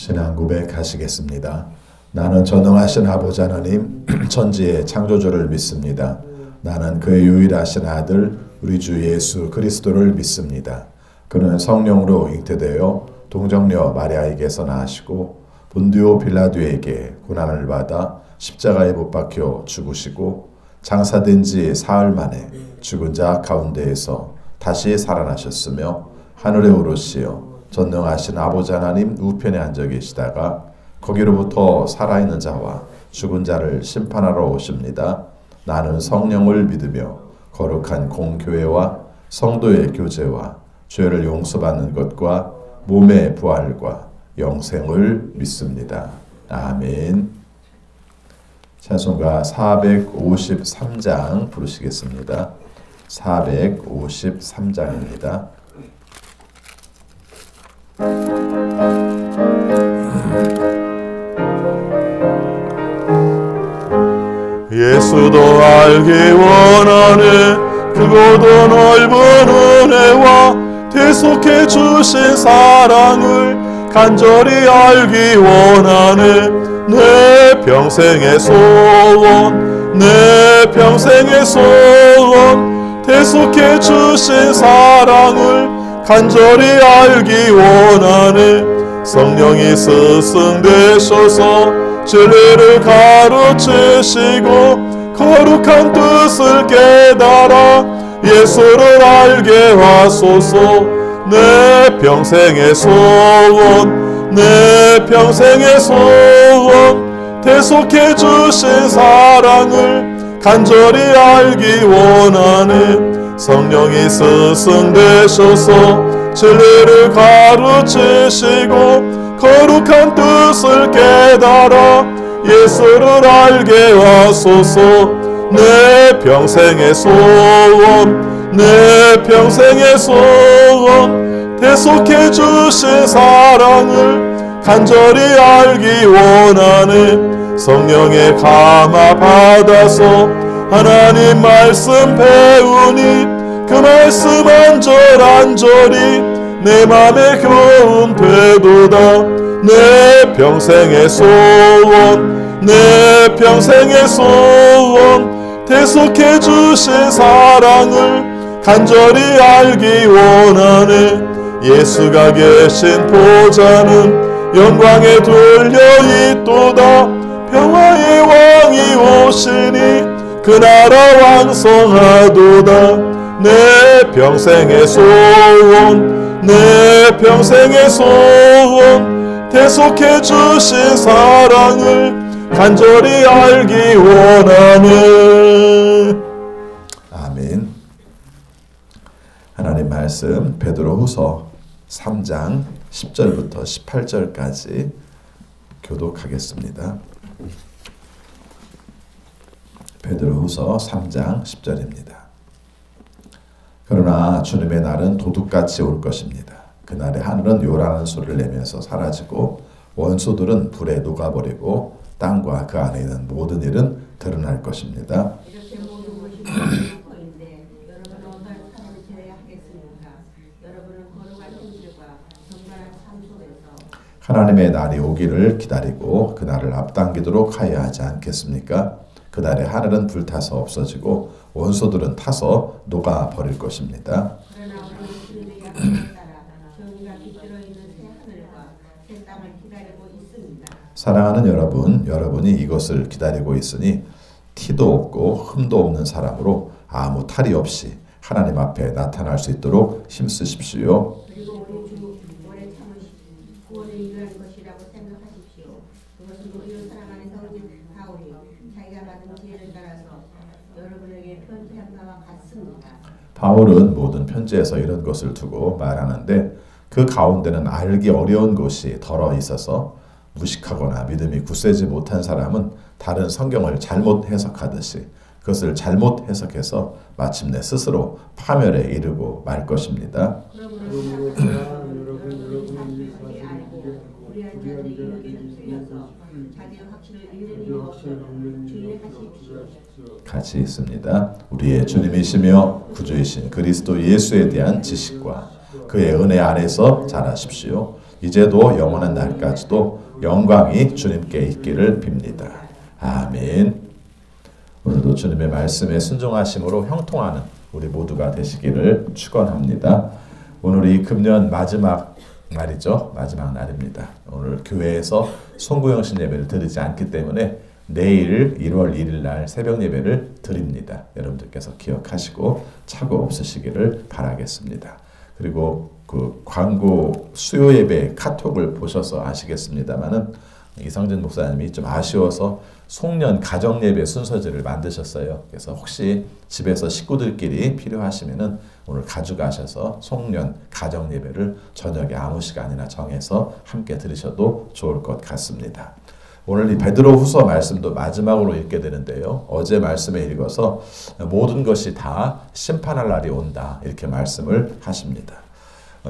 신앙 고백하시겠습니다. 나는 전능하신 아버지 하나님 천지의 창조주를 믿습니다. 나는 그의 유일하신 아들 우리 주 예수 그리스도를 믿습니다. 그는 성령으로 잉태되어 동정녀 마리아에게서 나시고 본디오 빌라도에게 고난을 받아 십자가에 못 박혀 죽으시고 장사된 지 사흘 만에 죽은 자 가운데에서 다시 살아나셨으며 하늘에 오르시어 전능하신 아버지 하나님 우편에 앉아 계시다가 거기로부터 살아있는 자와 죽은 자를 심판하러 오십니다. 나는 성령을 믿으며 거룩한 공교회와 성도의 교제와 죄를 용서받는 것과 몸의 부활과 영생을 믿습니다. 아멘. 찬송가 453장 부르시겠습니다. 453장입니다. 예수도 알기 원하네 크고도 넓은 은혜와 대속해 주신 사랑을 간절히 알기 원하네 내 평생의 소원 내 평생의 소원 대속해 주신 사랑을 간절히 알기 원하네 성령이 스승되셔서 진리를 가르치시고 거룩한 뜻을 깨달아 예수를 알게 하소서 내 평생의 소원 내 평생의 소원 대속해 주신 사랑을 간절히 알기 원하네 성령이 스승되셔서 진리를 가르치시고 거룩한 뜻을 깨달아 예수를 알게 하소서 내 평생의 소원 내 평생의 소원 대속해 주신 사랑을 간절히 알기 원하네 성령의 감화 받아서 하나님 말씀 배우니 그 말씀 안절안절이 내 맘에 교훈 되도다 내 평생의 소원 내 평생의 소원 대속해 주신 사랑을 간절히 알기 원하네 예수가 계신 보좌는 영광에 둘려 있도다 평화의 왕이 오시니 그 나라 왕성하도다 내 평생의 소원 내 평생의 소원 대속해 주신 사랑을 간절히 알기 원하네. 아멘. 하나님 말씀 베드로후서 3장 10절부터 18절까지 교독하겠습니다. 베드로후서 3장 10절입니다. 그러나 주님의 날은 도둑같이 올 것입니다. 그날에 하늘은 요란한 소리를 내면서 사라지고 원소들은 불에 녹아버리고 땅과 그 안에 있는 모든 일은 드러날 것입니다. 이렇게 모든 것이 보인데 여러분은 어떤 삶을 지내야 하겠습니까? 여러분은 거룩한 행실과 정결한 삶 속에서 하나님의 날이 오기를 기다리고 그 날을 앞당기도록 하여야 하지 않겠습니까? 그날에 하늘은 불타서 없어지고 원소들은 타서 녹아버릴 것입니다. 그러나 우리는 주님의 약속에 따라 정의가 깃들어 있는 새 하늘과 새 땅을 기다리고 있습니다. 사랑하는 여러분, 여러분이 이것을 기다리고 있으니 티도 없고 흠도 없는 사람으로 아무 탈이 없이 하나님 앞에 나타날 수 있도록 힘쓰십시오. 그리고 우리 주 오래 참으시고 구원을 이루는 것이라고 생각하십시오. 그것은 우리를 사랑하는 성진 바울이 자기가 받은 지혜를 따라서 여러분에게 편지한 바와 같습니다. 바울은 모든 편지에서 이런 것을 두고 말하는데 그 가운데는 알기 어려운 것이 덜어 있어서 무식하거나 믿음이 굳세지 못한 사람은 다른 성경을 잘못 해석하듯이 그것을 잘못 해석해서 마침내 스스로 파멸에 이르고 말 것입니다. 같이 있습니다. 우리의 주님이시며 구주이신 그리스도 예수에 대한 지식과 그의 은혜 안에서 자라십시오. 이제도 영원한 날까지도 영광이 주님께 있기를 빕니다. 아멘. 오늘도 주님의 말씀에 순종하심으로 형통하는 우리 모두가 되시기를 축원합니다. 오늘이 금년 마지막 날이죠. 마지막 날입니다. 오늘 교회에서 송구영신 예배를 드리지 않기 때문에 내일 1월 1일 날 새벽 예배를 드립니다. 여러분들께서 기억하시고 착오 없으시기를 바라겠습니다. 그리고 그 광고 수요 예배 카톡을 보셔서 아시겠습니다만은 이성진 목사님이 좀 아쉬워서 송년 가정 예배 순서지를 만드셨어요. 그래서 혹시 집에서 식구들끼리 필요하시면은 오늘 가져가셔서 송년 가정 예배를 저녁에 아무 시간이나 정해서 함께 들으셔도 좋을 것 같습니다. 오늘 이 베드로후서 말씀도 마지막으로 읽게 되는데요. 어제 말씀에 읽어서 모든 것이 다 심판할 날이 온다 이렇게 말씀을 하십니다.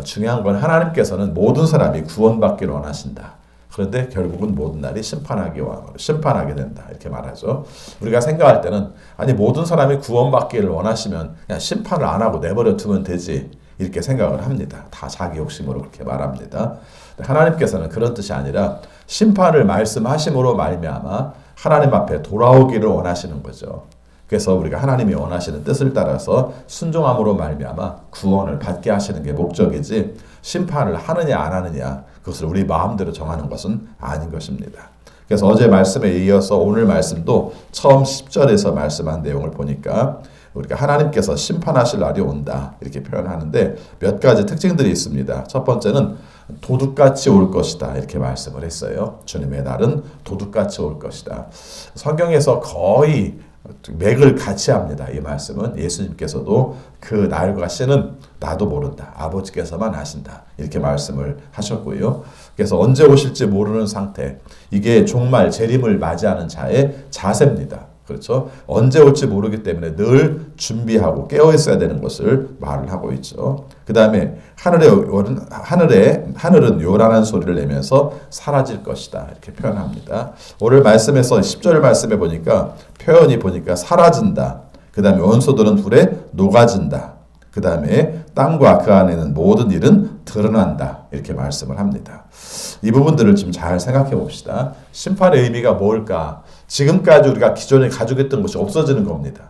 중요한 건 하나님께서는 모든 사람이 구원받기를 원하신다. 그런데 결국은 모든 날이 심판하게 된다 이렇게 말하죠. 우리가 생각할 때는 아니 모든 사람이 구원받기를 원하시면 그냥 심판을 안 하고 내버려 두면 되지 이렇게 생각을 합니다. 다 자기 욕심으로 그렇게 말합니다. 하나님께서는 그런 뜻이 아니라 심판을 말씀하심으로 말미암아 하나님 앞에 돌아오기를 원하시는 거죠. 그래서 우리가 하나님이 원하시는 뜻을 따라서 순종함으로 말미암아 구원을 받게 하시는 게 목적이지 심판을 하느냐 안 하느냐 그것을 우리 마음대로 정하는 것은 아닌 것입니다. 그래서 어제 말씀에 이어서 오늘 말씀도 처음 10절에서 말씀한 내용을 보니까 우리가 하나님께서 심판하실 날이 온다 이렇게 표현하는데 몇 가지 특징들이 있습니다. 첫 번째는 도둑같이 올 것이다 이렇게 말씀을 했어요. 주님의 날은 도둑같이 올 것이다. 성경에서 거의 맥을 같이 합니다. 이 말씀은 예수님께서도 그 날과 시는 나도 모른다. 아버지께서만 아신다. 이렇게 말씀을 하셨고요. 그래서 언제 오실지 모르는 상태. 이게 종말 재림을 맞이하는 자의 자세입니다. 그렇죠? 언제 올지 모르기 때문에 늘 준비하고 깨어 있어야 되는 것을 말을 하고 있죠. 그 다음에 하늘은 요란한 소리를 내면서 사라질 것이다. 이렇게 표현합니다. 오늘 말씀에서 10절 말씀에 보니까 표현이 보니까 사라진다. 그 다음에 원소들은 불에 녹아진다. 그 다음에 땅과 그 안에는 모든 일은 드러난다. 이렇게 말씀을 합니다. 이 부분들을 좀 잘 생각해 봅시다. 심판의 의미가 뭘까? 지금까지 우리가 기존에 가지고 있던 것이 없어지는 겁니다.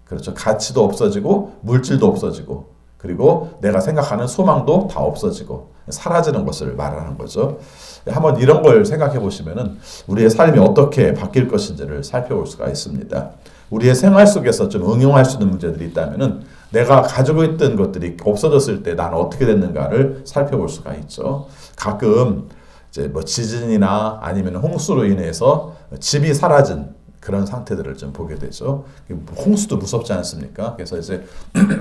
그렇죠. 가치도 없어지고 물질도 없어지고 그리고 내가 생각하는 소망도 다 없어지고 사라지는 것을 말하는 거죠. 한번 이런 걸 생각해 보시면은 우리의 삶이 어떻게 바뀔 것인지를 살펴볼 수가 있습니다. 우리의 생활 속에서 좀 응용할 수 있는 문제들이 있다면은 내가 가지고 있던 것들이 없어졌을 때 나는 어떻게 됐는가를 살펴볼 수가 있죠. 가끔 이제 뭐 지진이나 아니면 홍수로 인해서 집이 사라진 그런 상태들을 좀 보게 되죠. 홍수도 무섭지 않습니까? 그래서 이제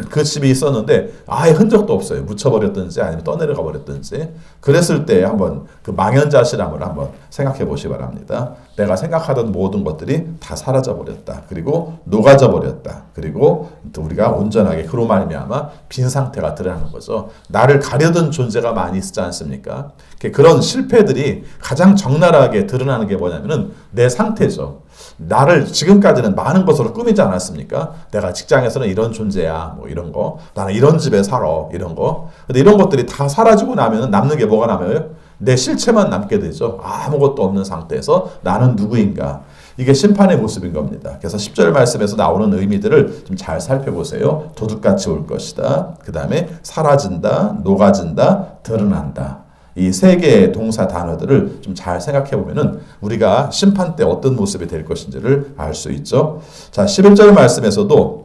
그 집이 있었는데 아예 흔적도 없어요. 묻혀버렸든지 아니면 떠내려가 버렸든지. 그랬을 때 한번 그 망연자실함을 한번 생각해 보시기 바랍니다. 내가 생각하던 모든 것들이 다 사라져 버렸다. 그리고 녹아져 버렸다. 그리고 또 우리가 온전하게 그로 말미암아 빈 상태가 드러나는 거죠. 나를 가려던 존재가 많이 있지 않습니까? 그런 실패들이 가장 적나라하게 드러나는 게 뭐냐면은 내 상태죠. 나를 지금까지는 많은 것으로 꾸미지 않았습니까? 내가 직장에서는 이런 존재야, 뭐 이런 거. 나는 이런 집에 살아, 이런 거. 근데 이런 것들이 다 사라지고 나면 남는 게 뭐가 남아요? 내 실체만 남게 되죠. 아무것도 없는 상태에서 나는 누구인가. 이게 심판의 모습인 겁니다. 그래서 10절 말씀에서 나오는 의미들을 좀 잘 살펴보세요. 도둑같이 올 것이다. 그 다음에 사라진다, 녹아진다, 드러난다. 이 세 개의 동사 단어들을 좀 잘 생각해 보면은 우리가 심판 때 어떤 모습이 될 것인지를 알 수 있죠. 자, 11절 말씀에서도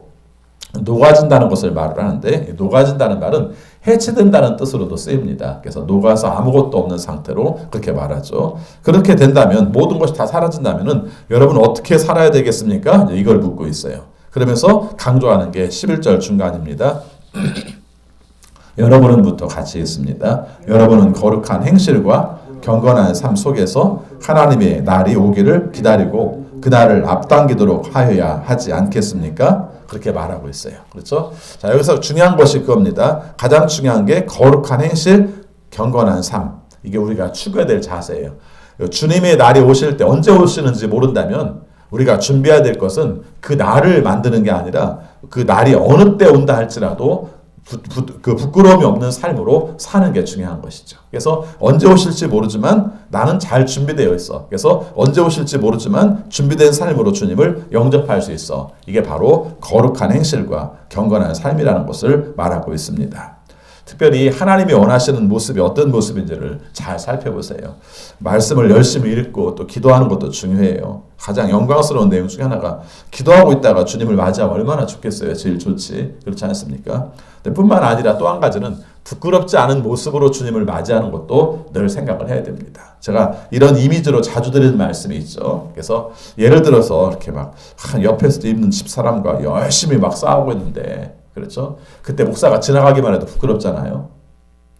녹아진다는 것을 말을 하는데 녹아진다는 말은 해체된다는 뜻으로도 쓰입니다. 그래서 녹아서 아무것도 없는 상태로 그렇게 말하죠. 그렇게 된다면 모든 것이 다 사라진다면은 여러분 어떻게 살아야 되겠습니까? 이걸 묻고 있어요. 그러면서 강조하는 게 11절 중간입니다. 여러분은부터 같이 있습니다. 여러분은 거룩한 행실과 경건한 삶 속에서 하나님의 날이 오기를 기다리고 그날을 앞당기도록 하여야 하지 않겠습니까? 그렇게 말하고 있어요. 그렇죠? 자, 여기서 중요한 것이 그겁니다. 가장 중요한 게 거룩한 행실, 경건한 삶. 이게 우리가 추구해야 될 자세예요. 주님의 날이 오실 때 언제 오시는지 모른다면 우리가 준비해야 될 것은 그 날을 만드는 게 아니라 그 날이 어느 때 온다 할지라도 그 부끄러움이 없는 삶으로 사는 게 중요한 것이죠. 그래서 언제 오실지 모르지만 나는 잘 준비되어 있어. 그래서 언제 오실지 모르지만 준비된 삶으로 주님을 영접할 수 있어. 이게 바로 거룩한 행실과 경건한 삶이라는 것을 말하고 있습니다. 특별히 하나님이 원하시는 모습이 어떤 모습인지를 잘 살펴보세요. 말씀을 열심히 읽고 또 기도하는 것도 중요해요. 가장 영광스러운 내용 중에 하나가 기도하고 있다가 주님을 맞이하면 얼마나 좋겠어요. 제일 좋지. 그렇지 않습니까? 뿐만 아니라 또 한 가지는 부끄럽지 않은 모습으로 주님을 맞이하는 것도 늘 생각을 해야 됩니다. 제가 이런 이미지로 자주 드리는 말씀이 있죠. 그래서 예를 들어서 이렇게 막 옆에서 있는 집사람과 열심히 막 싸우고 있는데, 그렇죠? 그때 목사가 지나가기만 해도 부끄럽잖아요.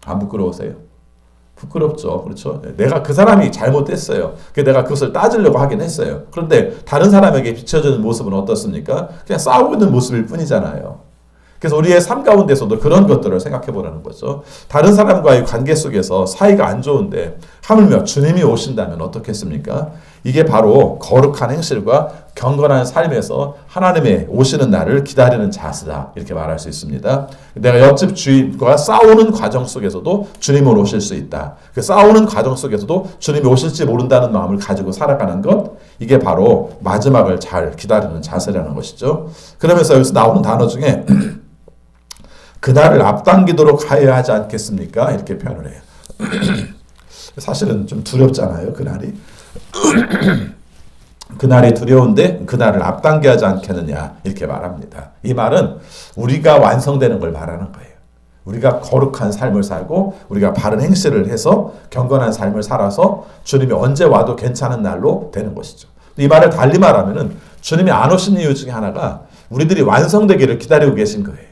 안 부끄러우세요? 부끄럽죠. 그렇죠? 내가 그 사람이 잘못했어요. 내가 그것을 따지려고 하긴 했어요. 그런데 다른 사람에게 비춰지는 모습은 어떻습니까? 그냥 싸우고 있는 모습일 뿐이잖아요. 그래서 우리의 삶 가운데서도 그런 것들을 생각해 보라는 거죠. 다른 사람과의 관계 속에서 사이가 안 좋은데 하물며 주님이 오신다면 어떻겠습니까? 이게 바로 거룩한 행실과 경건한 삶에서 하나님의 오시는 날을 기다리는 자세다. 이렇게 말할 수 있습니다. 내가 옆집 주인과 싸우는 과정 속에서도 주님을 오실 수 있다. 그 싸우는 과정 속에서도 주님이 오실지 모른다는 마음을 가지고 살아가는 것, 이게 바로 마지막을 잘 기다리는 자세라는 것이죠. 그러면서 여기서 나오는 단어 중에 그날을 앞당기도록 하여야 하지 않겠습니까? 이렇게 표현을 해요. 사실은 좀 두렵잖아요, 그날이. 그날이 두려운데 그날을 앞당겨 하지 않겠느냐 이렇게 말합니다. 이 말은 우리가 완성되는 걸 말하는 거예요. 우리가 거룩한 삶을 살고 우리가 바른 행실을 해서 경건한 삶을 살아서 주님이 언제 와도 괜찮은 날로 되는 것이죠. 이 말을 달리 말하면은 주님이 안 오신 이유 중에 하나가 우리들이 완성되기를 기다리고 계신 거예요.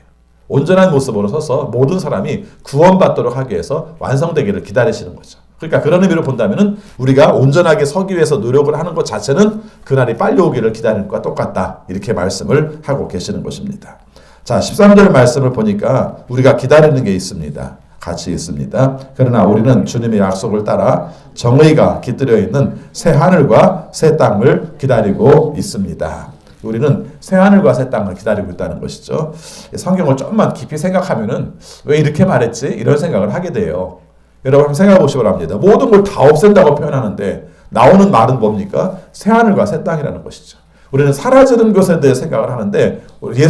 온전한 모습으로 서서 모든 사람이 구원받도록 하기 위해서 완성되기를 기다리시는 거죠. 그러니까 그런 의미로 본다면은 우리가 온전하게 서기 위해서 노력을 하는 것 자체는 그날이 빨리 오기를 기다리는 것과 똑같다. 이렇게 말씀을 하고 계시는 것입니다. 자, 13절 말씀을 보니까 우리가 기다리는 게 있습니다. 같이 있습니다. 그러나 우리는 주님의 약속을 따라 정의가 깃들여 있는 새 하늘과 새 땅을 기다리고 있습니다. 우리는 새 하늘과 새 땅을 기다리고 있다는 것이죠. 성경을 좀만 깊이 생각하면은 왜 이렇게 말했지? 이런 생각을 하게 돼요. 여러분 한번 생각해 보시기 바랍니다. 모든 걸 다 없앤다고 표현하는데 나오는 말은 뭡니까? 새 하늘과 새 땅이라는 것이죠. 우리는 사라지는 것에 대해 생각을 하는데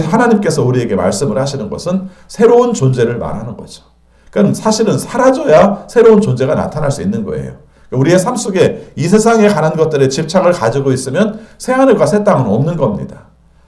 하나님께서 우리에게 말씀을 하시는 것은 새로운 존재를 말하는 거죠. 그러니까 사실은 사라져야 새로운 존재가 나타날 수 있는 거예요. 우리의 삶 속에 이 세상에 관한 것들에 집착을 가지고 있으면 새 하늘과 새 땅은 없는 겁니다.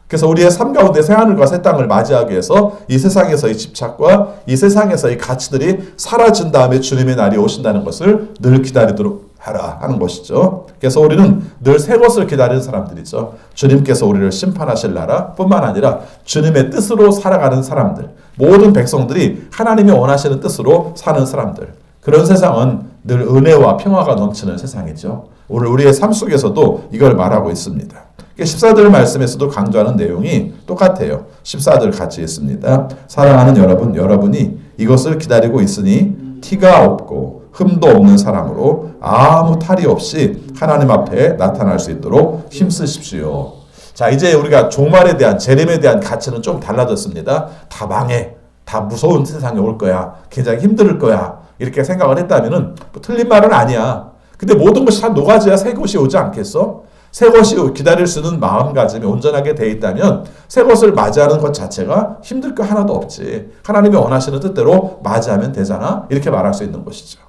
그래서 우리의 삶 가운데 새 하늘과 새 땅을 맞이하기 위해서 이 세상에서의 집착과 이 세상에서의 가치들이 사라진 다음에 주님의 날이 오신다는 것을 늘 기다리도록 하라 하는 것이죠. 그래서 우리는 늘 새 것을 기다리는 사람들이죠. 주님께서 우리를 심판하실 나라 뿐만 아니라 주님의 뜻으로 살아가는 사람들, 모든 백성들이 하나님이 원하시는 뜻으로 사는 사람들, 그런 세상은 늘 은혜와 평화가 넘치는 세상이죠. 오늘 우리의 삶 속에서도 이걸 말하고 있습니다. 14절 말씀에서도 강조하는 내용이 똑같아요. 14절 같이 있습니다. 사랑하는 여러분, 여러분이 이것을 기다리고 있으니 티가 없고 흠도 없는 사람으로 아무 탈이 없이 하나님 앞에 나타날 수 있도록 힘쓰십시오. 자, 이제 우리가 종말에 대한, 재림에 대한 가치는 좀 달라졌습니다. 다 망해. 다 무서운 세상이 올 거야. 굉장히 힘들 거야. 이렇게 생각을 했다면은 뭐 틀린 말은 아니야. 근데 모든 것이 다 녹아져야 새 것이 오지 않겠어? 새 것이 기다릴 수 있는 마음가짐이 온전하게 돼 있다면 새 것을 맞이하는 것 자체가 힘들 거 하나도 없지. 하나님이 원하시는 뜻대로 맞이하면 되잖아. 이렇게 말할 수 있는 것이죠.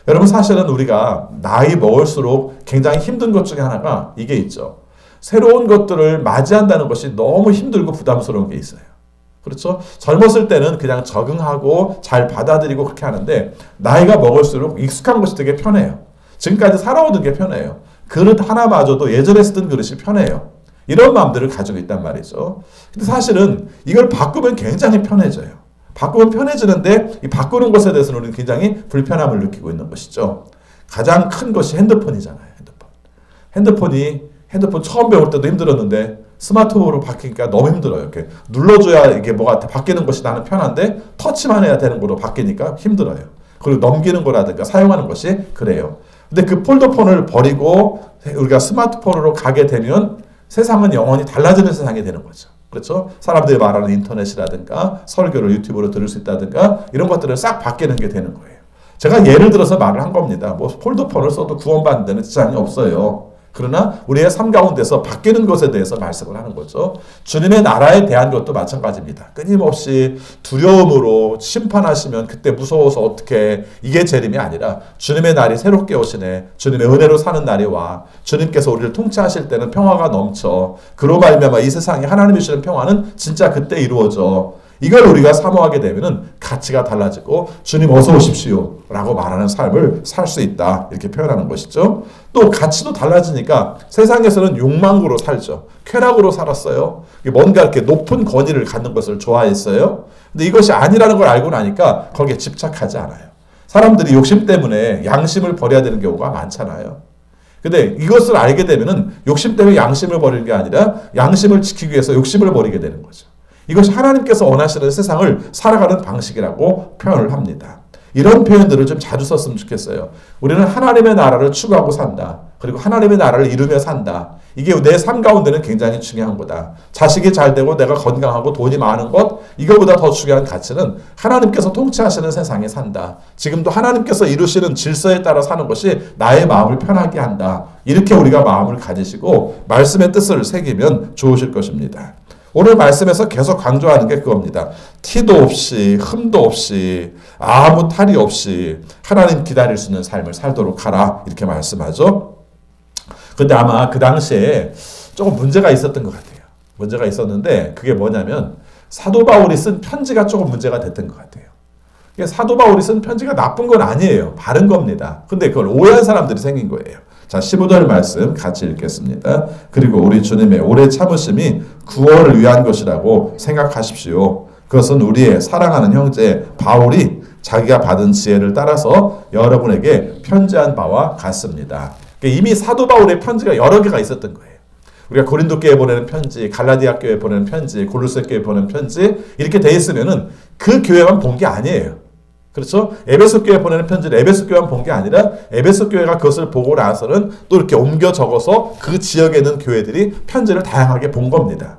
여러분, 사실은 우리가 나이 먹을수록 굉장히 힘든 것 중에 하나가 이게 있죠. 새로운 것들을 맞이한다는 것이 너무 힘들고 부담스러운 게 있어요. 그렇죠? 젊었을 때는 그냥 적응하고 잘 받아들이고 그렇게 하는데 나이가 먹을수록 익숙한 것이 되게 편해요. 지금까지 살아오던 게 편해요. 그릇 하나마저도 예전에 쓰던 그릇이 편해요. 이런 마음들을 가지고 있단 말이죠. 근데 사실은 이걸 바꾸면 굉장히 편해져요. 바꾸면 편해지는데 이 바꾸는 것에 대해서는 우리는 굉장히 불편함을 느끼고 있는 것이죠. 가장 큰 것이 핸드폰이잖아요. 핸드폰 처음 배울 때도 힘들었는데 스마트폰으로 바뀌니까 너무 힘들어요. 이렇게 눌러줘야 이게 뭐가 바뀌는 것이 나는 편한데 터치만 해야 되는 거로 바뀌니까 힘들어요. 그리고 넘기는 거라든가 사용하는 것이 그래요. 근데 그 폴더폰을 버리고 우리가 스마트폰으로 가게 되면 세상은 영원히 달라지는 세상이 되는 거죠. 그렇죠? 사람들이 말하는 인터넷이라든가 설교를 유튜브로 들을 수 있다든가 이런 것들을 싹 바뀌는 게 되는 거예요. 제가 예를 들어서 말을 한 겁니다. 뭐 폴더폰을 써도 구원받는 데는 지장이 없어요. 그러나 우리의 삶 가운데서 바뀌는 것에 대해서 말씀을 하는 거죠. 주님의 나라에 대한 것도 마찬가지입니다. 끊임없이 두려움으로 심판하시면 그때 무서워서 어떻게 이게 재림이 아니라 주님의 날이 새롭게 오시네. 주님의 은혜로 사는 날이 와. 주님께서 우리를 통치하실 때는 평화가 넘쳐. 그로 말미암아 이 세상에 하나님이 주시는 평화는 진짜 그때 이루어져. 이걸 우리가 사모하게 되면은 가치가 달라지고 주님 어서 오십시오 라고 말하는 삶을 살 수 있다 이렇게 표현하는 것이죠. 또 가치도 달라지니까 세상에서는 욕망으로 살죠. 쾌락으로 살았어요. 뭔가 이렇게 높은 권위를 갖는 것을 좋아했어요. 근데 이것이 아니라는 걸 알고 나니까 거기에 집착하지 않아요. 사람들이 욕심 때문에 양심을 버려야 되는 경우가 많잖아요. 근데 이것을 알게 되면은 욕심 때문에 양심을 버리는 게 아니라 양심을 지키기 위해서 욕심을 버리게 되는 거죠. 이것이 하나님께서 원하시는 세상을 살아가는 방식이라고 표현을 합니다. 이런 표현들을 좀 자주 썼으면 좋겠어요. 우리는 하나님의 나라를 추구하고 산다. 그리고 하나님의 나라를 이루며 산다. 이게 내 삶 가운데는 굉장히 중요한 거다. 자식이 잘 되고 내가 건강하고 돈이 많은 것, 이거보다 더 중요한 가치는 하나님께서 통치하시는 세상에 산다. 지금도 하나님께서 이루시는 질서에 따라 사는 것이 나의 마음을 편하게 한다. 이렇게 우리가 마음을 가지시고 말씀의 뜻을 새기면 좋으실 것입니다. 오늘 말씀에서 계속 강조하는 게 그겁니다. 티도 없이 흠도 없이 아무 탈이 없이 하나님 기다릴 수 있는 삶을 살도록 하라 이렇게 말씀하죠. 근데 아마 그 당시에 조금 문제가 있었던 것 같아요. 문제가 있었는데 그게 뭐냐면 사도 바울이 쓴 편지가 조금 문제가 됐던 것 같아요. 사도 바울이 쓴 편지가 나쁜 건 아니에요. 바른 겁니다. 근데 그걸 오해한 사람들이 생긴 거예요. 자, 15절 말씀 같이 읽겠습니다. 그리고 우리 주님의 오래 참으심이 구원을 위한 것이라고 생각하십시오. 그것은 우리의 사랑하는 형제 바울이 자기가 받은 지혜를 따라서 여러분에게 편지한 바와 같습니다. 이미 사도 바울의 편지가 여러 개가 있었던 거예요. 우리가 고린도 교회에 보내는 편지, 갈라디아 교회에 보내는 편지, 골로새 교회에 보내는 편지 이렇게 돼 있으면은 그 교회만 본 게 아니에요. 그렇죠? 에베소 교회 보내는 편지를 에베소 교회만 본 게 아니라 에베소 교회가 그것을 보고 나서는 또 이렇게 옮겨 적어서 그 지역에 있는 교회들이 편지를 다양하게 본 겁니다.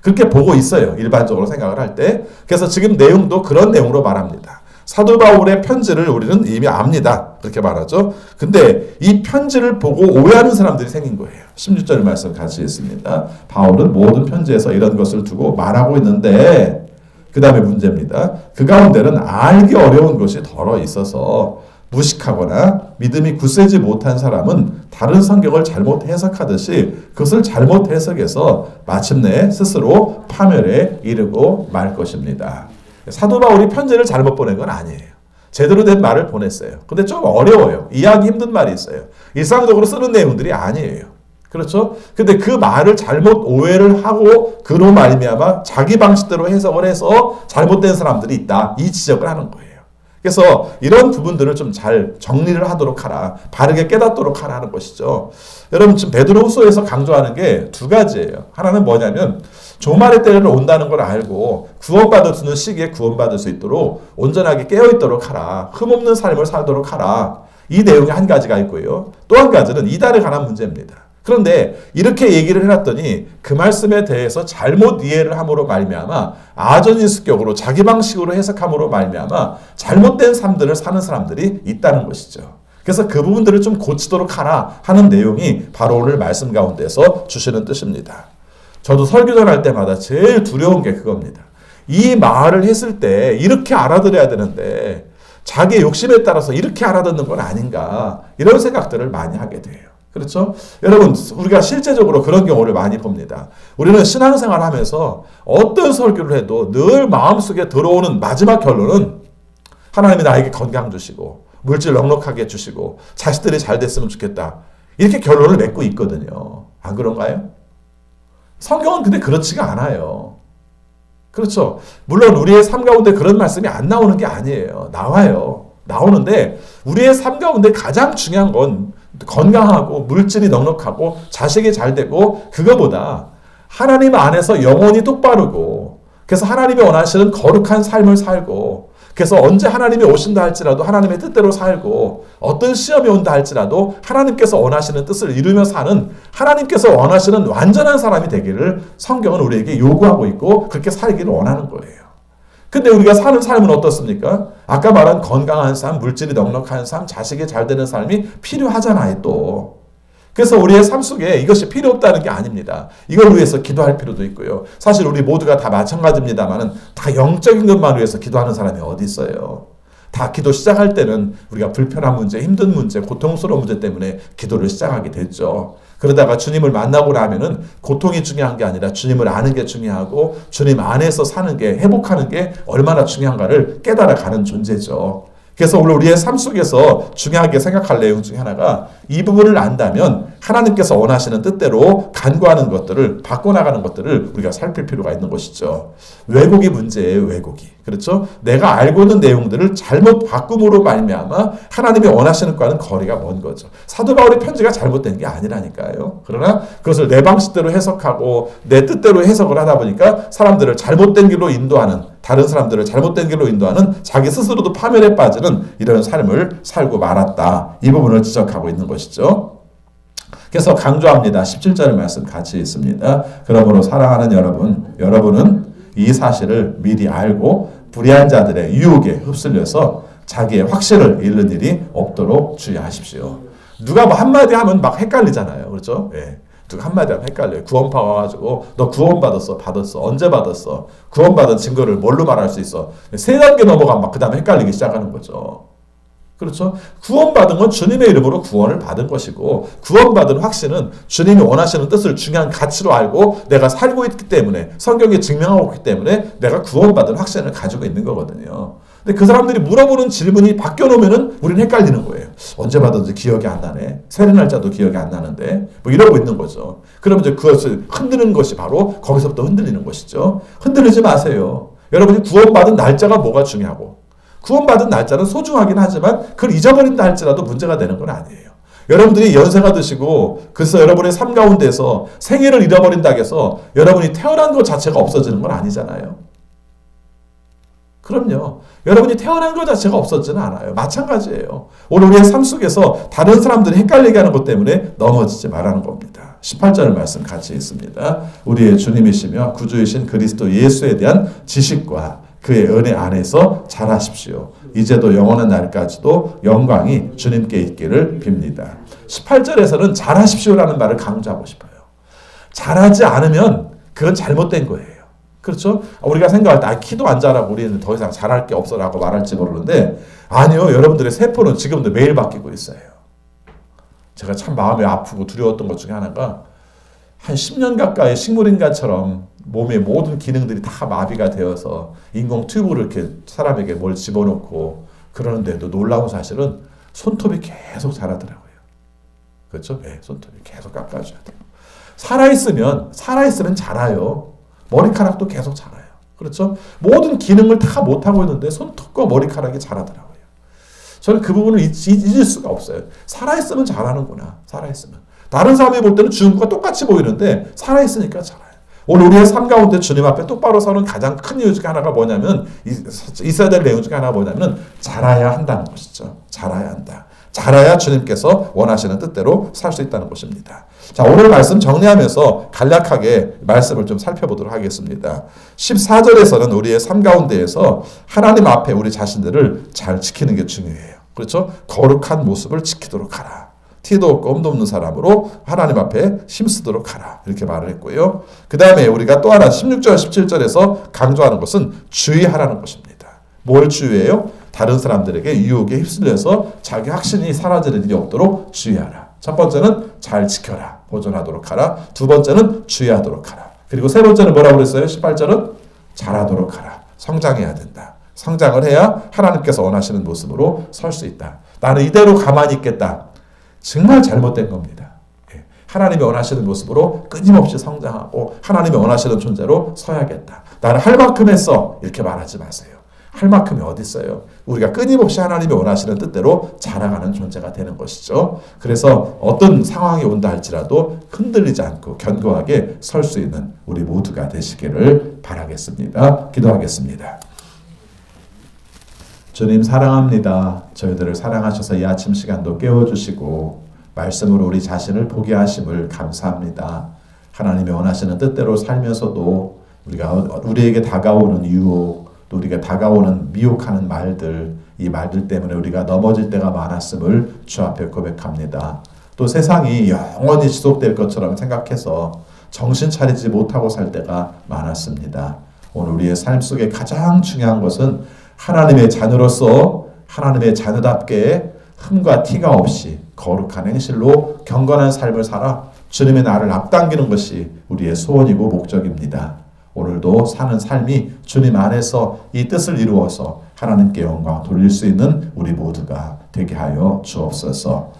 그렇게 보고 있어요. 일반적으로 생각을 할 때. 그래서 지금 내용도 그런 내용으로 말합니다. 사도 바울의 편지를 우리는 이미 압니다. 그렇게 말하죠. 근데 이 편지를 보고 오해하는 사람들이 생긴 거예요. 16절 말씀 같이 읽습니다. 바울은 모든 편지에서 이런 것을 두고 말하고 있는데 그 다음에 문제입니다. 그 가운데는 알기 어려운 것이 덜어 있어서 무식하거나 믿음이 굳세지 못한 사람은 다른 성경을 잘못 해석하듯이 그것을 잘못 해석해서 마침내 스스로 파멸에 이르고 말 것입니다. 사도 바울이 편지를 잘못 보낸 건 아니에요. 제대로 된 말을 보냈어요. 근데 좀 어려워요. 이해하기 힘든 말이 있어요. 일상적으로 쓰는 내용들이 아니에요. 그렇죠? 근데 그 말을 잘못 오해를 하고 그로 말미암아 자기 방식대로 해석을 해서 잘못된 사람들이 있다. 이 지적을 하는 거예요. 그래서 이런 부분들을 좀 잘 정리를 하도록 하라. 바르게 깨닫도록 하라 하는 것이죠. 여러분 지금 베드로후서에서 강조하는 게 두 가지예요. 하나는 뭐냐면 종말의 때를 온다는 걸 알고 구원받을 수 있는 시기에 구원받을 수 있도록 온전하게 깨어있도록 하라. 흠없는 삶을 살도록 하라. 이 내용이 한 가지가 있고요. 또 한 가지는 이달에 관한 문제입니다. 그런데 이렇게 얘기를 해놨더니 그 말씀에 대해서 잘못 이해를 함으로 말미암아 아전인수격으로 자기 방식으로 해석함으로 말미암아 잘못된 삶들을 사는 사람들이 있다는 것이죠. 그래서 그 부분들을 좀 고치도록 하라 하는 내용이 바로 오늘 말씀 가운데서 주시는 뜻입니다. 저도 설교 전할 때마다 제일 두려운 게 그겁니다. 이 말을 했을 때 이렇게 알아들어야 되는데 자기의 욕심에 따라서 이렇게 알아듣는 건 아닌가 이런 생각들을 많이 하게 돼요. 그렇죠? 여러분 우리가 실제적으로 그런 경우를 많이 봅니다. 우리는 신앙생활 하면서 어떤 설교를 해도 늘 마음속에 들어오는 마지막 결론은 하나님이 나에게 건강 주시고 물질 넉넉하게 주시고 자식들이 잘 됐으면 좋겠다. 이렇게 결론을 맺고 있거든요. 안 그런가요? 성경은 근데 그렇지가 않아요. 그렇죠? 물론 우리의 삶 가운데 그런 말씀이 안 나오는 게 아니에요. 나와요. 나오는데 우리의 삶 가운데 가장 중요한 건 건강하고 물질이 넉넉하고 자식이 잘 되고 그거보다 하나님 안에서 영혼이 똑바르고 그래서 하나님이 원하시는 거룩한 삶을 살고 그래서 언제 하나님이 오신다 할지라도 하나님의 뜻대로 살고 어떤 시험이 온다 할지라도 하나님께서 원하시는 뜻을 이루며 사는 하나님께서 원하시는 완전한 사람이 되기를 성경은 우리에게 요구하고 있고 그렇게 살기를 원하는 거예요. 근데 우리가 사는 삶은 어떻습니까? 아까 말한 건강한 삶, 물질이 넉넉한 삶, 자식이 잘 되는 삶이 필요하잖아요 또. 그래서 우리의 삶 속에 이것이 필요 없다는 게 아닙니다. 이걸 위해서 기도할 필요도 있고요. 사실 우리 모두가 다 마찬가지입니다만은 다 영적인 것만 위해서 기도하는 사람이 어디 있어요. 다 기도 시작할 때는 우리가 불편한 문제, 힘든 문제, 고통스러운 문제 때문에 기도를 시작하게 됐죠. 그러다가 주님을 만나고 나면은 고통이 중요한 게 아니라 주님을 아는 게 중요하고 주님 안에서 사는 게 회복하는 게 얼마나 중요한가를 깨달아가는 존재죠. 그래서 오늘 우리의 삶 속에서 중요하게 생각할 내용 중에 하나가 이 부분을 안다면 하나님께서 원하시는 뜻대로 간구하는 것들을 바꿔나가는 것들을 우리가 살필 필요가 있는 것이죠. 왜곡이 문제예요. 왜곡이. 그렇죠? 내가 알고 있는 내용들을 잘못 바꿈으로 말미암아 하나님이 원하시는 것과는 거리가 먼 거죠. 사도 바울의 편지가 잘못된 게 아니라니까요. 그러나 그것을 내 방식대로 해석하고 내 뜻대로 해석을 하다 보니까 사람들을 잘못된 길로 인도하는 다른 사람들을 잘못된 길로 인도하는 자기 스스로도 파멸에 빠지는 이런 삶을 살고 말았다. 이 부분을 지적하고 있는 것이죠. 그래서 강조합니다. 17절의 말씀 같이 있습니다. 그러므로 사랑하는 여러분은 이 사실을 미리 알고 불의한 자들의 유혹에 휩쓸려서 자기의 확신을 잃는 일이 없도록 주의하십시오. 누가 뭐 한마디 하면 막 헷갈리잖아요. 그렇죠? 예. 누가 한마디 하면 헷갈려요. 구원파 와가지고 너 구원받았어? 받았어? 언제 받았어? 구원받은 증거를 뭘로 말할 수 있어? 세 단계 넘어가면 막 그 다음에 헷갈리기 시작하는 거죠. 그렇죠? 구원받은 건 주님의 이름으로 구원을 받은 것이고 구원받은 확신은 주님이 원하시는 뜻을 중요한 가치로 알고 내가 살고 있기 때문에 성경이 증명하고 있기 때문에 내가 구원받은 확신을 가지고 있는 거거든요. 근데 그 사람들이 물어보는 질문이 바뀌어놓으면 우리는 헷갈리는 거예요. 언제 받았는지 기억이 안 나네. 세례 날짜도 기억이 안 나는데 뭐 이러고 있는 거죠. 그러면 이제 그것을 흔드는 것이 바로 거기서부터 흔들리는 것이죠. 흔들리지 마세요. 여러분이 구원받은 날짜가 뭐가 중요하고 구원받은 날짜는 소중하긴 하지만 그걸 잊어버린다 할지라도 문제가 되는 건 아니에요. 여러분들이 연세가 드시고 그래서 여러분의 삶 가운데서 생일을 잃어버린다 해서 여러분이 태어난 것 자체가 없어지는 건 아니잖아요. 그럼요. 여러분이 태어난 것 자체가 없어지는 않아요. 마찬가지예요. 오늘 우리의 삶 속에서 다른 사람들이 헷갈리게 하는 것 때문에 넘어지지 말라는 겁니다. 18절 말씀 같이 있습니다. 우리의 주님이시며 구주이신 그리스도 예수에 대한 지식과 그의 은혜 안에서 잘하십시오. 이제도 영원한 날까지도 영광이 주님께 있기를 빕니다. 18절에서는 잘하십시오라는 말을 강조하고 싶어요. 잘하지 않으면 그건 잘못된 거예요. 그렇죠? 우리가 생각할 때 키도 안 자라고 우리는 더 이상 잘할 게 없어라고 말할지 모르는데 아니요. 여러분들의 세포는 지금도 매일 바뀌고 있어요. 제가 참 마음이 아프고 두려웠던 것 중에 하나가 한 10년 가까이 식물인간처럼 몸의 모든 기능들이 다 마비가 되어서 인공 튜브를 이렇게 사람에게 뭘 집어넣고 그러는데도 놀라운 사실은 손톱이 계속 자라더라고요. 그렇죠? 네, 손톱이 계속 깎아줘야 돼요. 살아있으면 자라요. 머리카락도 계속 자라요. 그렇죠? 모든 기능을 다 못하고 있는데 손톱과 머리카락이 자라더라고요. 저는 그 부분을 잊을 수가 없어요. 살아있으면 자라는구나. 살아있으면. 다른 사람이 볼 때는 죽은 것과 똑같이 보이는데 살아있으니까 자라요. 오늘 우리의 삶 가운데 주님 앞에 똑바로 서는 가장 큰 이유 중에 하나가 뭐냐면 있어야 될 내용 중에 하나가 뭐냐면 자라야 한다는 것이죠. 자라야 한다. 자라야 주님께서 원하시는 뜻대로 살 수 있다는 것입니다. 자, 오늘 말씀 정리하면서 간략하게 말씀을 좀 살펴보도록 하겠습니다. 14절에서는 우리의 삶 가운데에서 하나님 앞에 우리 자신들을 잘 지키는 게 중요해요. 그렇죠? 거룩한 모습을 지키도록 하라. 티도 없고 흠도 없는 사람으로 하나님 앞에 힘쓰도록 하라. 이렇게 말을 했고요. 그 다음에 우리가 또 하나 16절, 17절에서 강조하는 것은 주의하라는 것입니다. 뭘 주의해요? 다른 사람들에게 유혹에 휩쓸려서 자기 확신이 사라지는 일이 없도록 주의하라. 첫 번째는 잘 지켜라. 보존하도록 하라. 두 번째는 주의하도록 하라. 그리고 세 번째는 뭐라고 그랬어요? 18절은 잘하도록 하라. 성장해야 된다. 성장을 해야 하나님께서 원하시는 모습으로 설 수 있다. 나는 이대로 가만히 있겠다. 정말 잘못된 겁니다. 하나님이 원하시는 모습으로 끊임없이 성장하고 하나님이 원하시는 존재로 서야겠다. 나는 할 만큼 했어. 이렇게 말하지 마세요. 할 만큼이 어디 있어요? 우리가 끊임없이 하나님이 원하시는 뜻대로 자라가는 존재가 되는 것이죠. 그래서 어떤 상황이 온다 할지라도 흔들리지 않고 견고하게 설 수 있는 우리 모두가 되시기를 바라겠습니다. 기도하겠습니다. 주님 사랑합니다. 저희들을 사랑하셔서 이 아침 시간도 깨워주시고 말씀으로 우리 자신을 보게 하심을 감사합니다. 하나님이 원하시는 뜻대로 살면서도 우리에게 다가오는 유혹, 또 우리가 다가오는 미혹하는 말들, 이 말들 때문에 우리가 넘어질 때가 많았음을 주 앞에 고백합니다. 또 세상이 영원히 지속될 것처럼 생각해서 정신 차리지 못하고 살 때가 많았습니다. 오늘 우리의 삶 속에 가장 중요한 것은 하나님의 자녀로서 하나님의 자녀답게 흠과 티가 없이 거룩한 행실로 경건한 삶을 살아 주님의 나를 앞당기는 것이 우리의 소원이고 목적입니다. 오늘도 사는 삶이 주님 안에서 이 뜻을 이루어서 하나님께 영광 돌릴 수 있는 우리 모두가 되게 하여 주옵소서.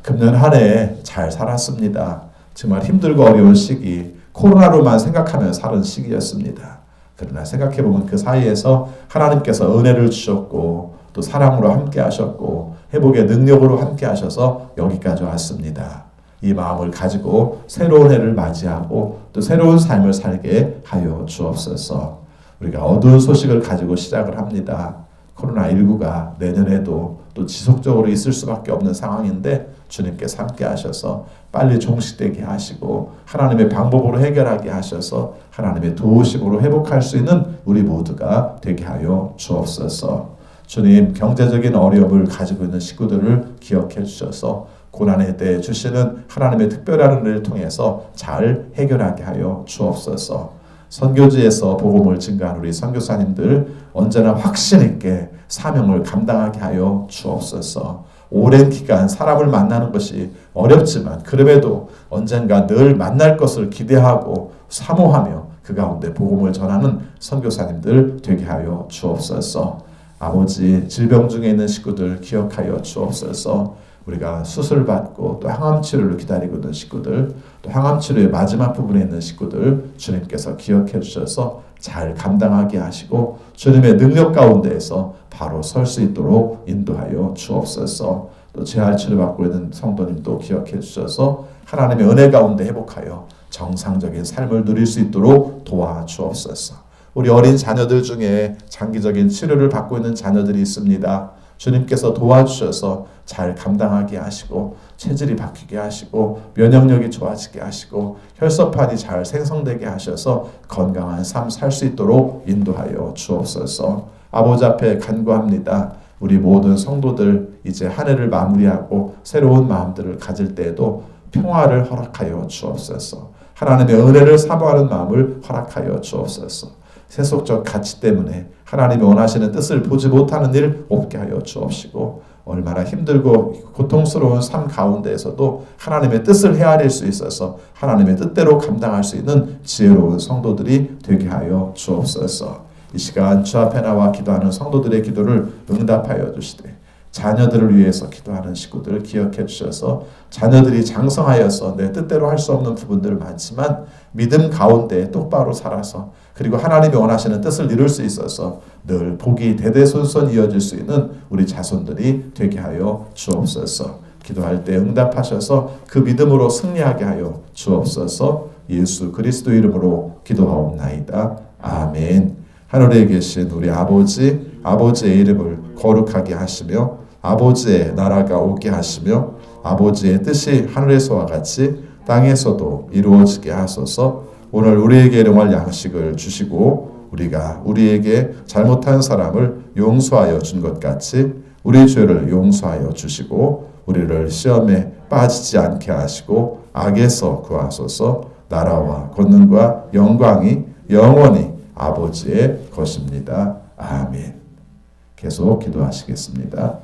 금년 한 해 잘 살았습니다. 정말 힘들고 어려운 시기, 코로나로만 생각하며 사는 시기였습니다. 그러나 생각해보면 그 사이에서 하나님께서 은혜를 주셨고 또 사랑으로 함께 하셨고 회복의 능력으로 함께 하셔서 여기까지 왔습니다. 이 마음을 가지고 새로운 해를 맞이하고 또 새로운 삶을 살게 하여 주옵소서. 우리가 어두운 소식을 가지고 시작을 합니다. 코로나19가 내년에도 또 지속적으로 있을 수밖에 없는 상황인데 주님께서 함께 하셔서 빨리 종식되게 하시고 하나님의 방법으로 해결하게 하셔서 하나님의 도우심으로 회복할 수 있는 우리 모두가 되게 하여 주옵소서. 주님, 경제적인 어려움을 가지고 있는 식구들을 기억해 주셔서 고난의 때에 주시는 하나님의 특별한 은혜를 통해서 잘 해결하게 하여 주옵소서. 선교지에서 복음을 증거하는 우리 선교사님들 언제나 확신 있게 사명을 감당하게 하여 주옵소서. 오랜 기간 사람을 만나는 것이 어렵지만 그럼에도 언젠가 늘 만날 것을 기대하고 사모하며 그 가운데 복음을 전하는 선교사님들 되게 하여 주옵소서. 아버지, 질병 중에 있는 식구들 기억하여 주옵소서. 우리가 수술받고 또 항암 치료를 기다리고 있는 식구들, 또 항암 치료의 마지막 부분에 있는 식구들 주님께서 기억해 주셔서 잘 감당하게 하시고 주님의 능력 가운데에서 바로 설 수 있도록 인도하여 주옵소서. 또 재활 치료받고 있는 성도님도 기억해 주셔서 하나님의 은혜 가운데 회복하여 정상적인 삶을 누릴 수 있도록 도와주옵소서. 우리 어린 자녀들 중에 장기적인 치료를 받고 있는 자녀들이 있습니다. 주님께서 도와주셔서 잘 감당하게 하시고 체질이 바뀌게 하시고 면역력이 좋아지게 하시고 혈소판이 잘 생성되게 하셔서 건강한 삶 살 수 있도록 인도하여 주옵소서. 아버지 앞에 간구합니다. 우리 모든 성도들 이제 한 해를 마무리하고 새로운 마음들을 가질 때에도 평화를 허락하여 주옵소서. 하나님의 은혜를 사모하는 마음을 허락하여 주옵소서. 세속적 가치 때문에 하나님이 원하시는 뜻을 보지 못하는 일 없게 하여 주옵시고 얼마나 힘들고 고통스러운 삶 가운데에서도 하나님의 뜻을 헤아릴 수 있어서 하나님의 뜻대로 감당할 수 있는 지혜로운 성도들이 되게 하여 주옵소서. 이 시간 주 앞에 나와 기도하는 성도들의 기도를 응답하여 주시되 자녀들을 위해서 기도하는 식구들 기억해 주셔서 자녀들이 장성하여서 내 뜻대로 할 수 없는 부분들 많지만 믿음 가운데 똑바로 살아서 그리고 하나님이 원하시는 뜻을 이룰 수 있어서 늘 복이 대대손손 이어질 수 있는 우리 자손들이 되게 하여 주옵소서. 기도할 때 응답하셔서 그 믿음으로 승리하게 하여 주옵소서. 예수 그리스도 이름으로 기도하옵나이다. 아멘. 하늘에 계신 우리 아버지, 아버지의 이름을 거룩하게 하시며 아버지의 나라가 오게 하시며 아버지의 뜻이 하늘에서와 같이 땅에서도 이루어지게 하소서. 오늘 우리에게 일용할 양식을 주시고 우리가 우리에게 잘못한 사람을 용서하여 준 것 같이 우리 죄를 용서하여 주시고 우리를 시험에 빠지지 않게 하시고 악에서 구하소서. 나라와 권능과 영광이 영원히 아버지의 것입니다. 아멘. 계속 기도하시겠습니다.